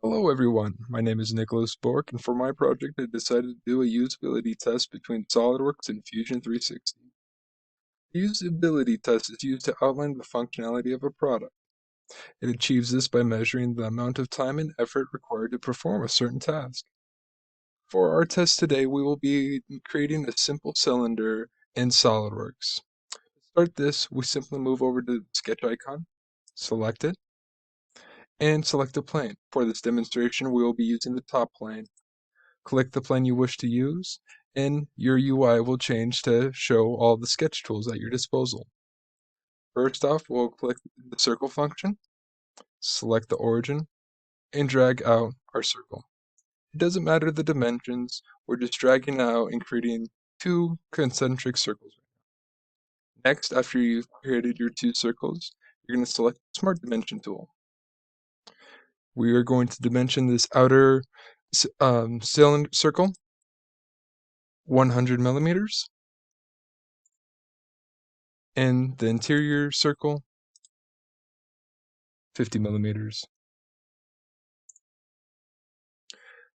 Hello everyone, my name is Nicholas Bork, and for my project I decided to do a usability test between SOLIDWORKS and Fusion 360. The usability test is used to outline the functionality of a product. It achieves this by measuring the amount of time and effort required to perform a certain task. For our test today, we will be creating a simple cylinder in SOLIDWORKS. To start this, we simply move over to the sketch icon, select it, and select a plane. For this demonstration, we will be using the top plane. Click the plane you wish to use, and your UI will change to show all the sketch tools at your disposal. First off, we'll click the circle function, select the origin, and drag out our circle. It doesn't matter the dimensions, we're just dragging out and creating two concentric circles. Next, after you've created your two circles, you're going to select the Smart Dimension tool. We are going to dimension this outer circle 100 millimeters, and the interior circle 50 millimeters.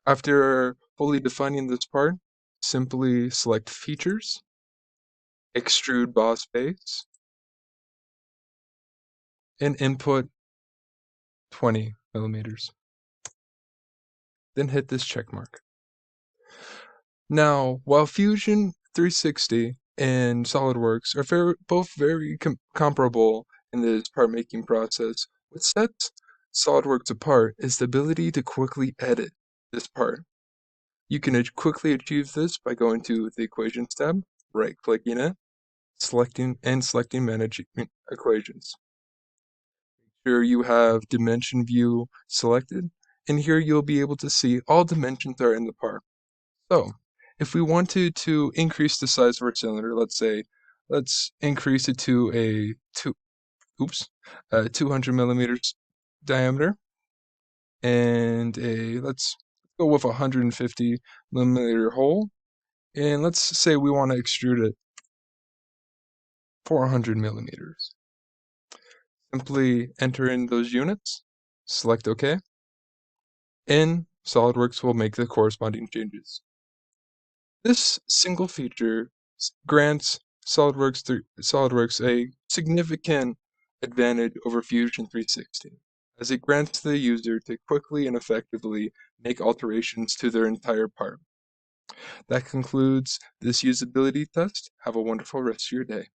After fully defining this part, simply select Features, Extrude Boss Base, and input 20 millimeters. Then hit this check mark. Now, while Fusion 360 and SolidWorks are both very comparable in this part-making process, what sets SolidWorks apart is the ability to quickly edit this part. You can quickly achieve this by going to the Equations tab, right-clicking it, selecting Manage Equations. Here you have Dimension View selected, and here you'll be able to see all dimensions are in the part. So, if we wanted to increase the size of our cylinder, let's increase it to a 200 millimeters diameter, and let's go with a 150 millimeter hole, and let's say we want to extrude it 400 millimeters. Simply enter in those units, select OK, and SolidWorks will make the corresponding changes. This single feature grants SolidWorks a significant advantage over Fusion 360, as it grants the user to quickly and effectively make alterations to their entire part. That concludes this usability test. Have a wonderful rest of your day.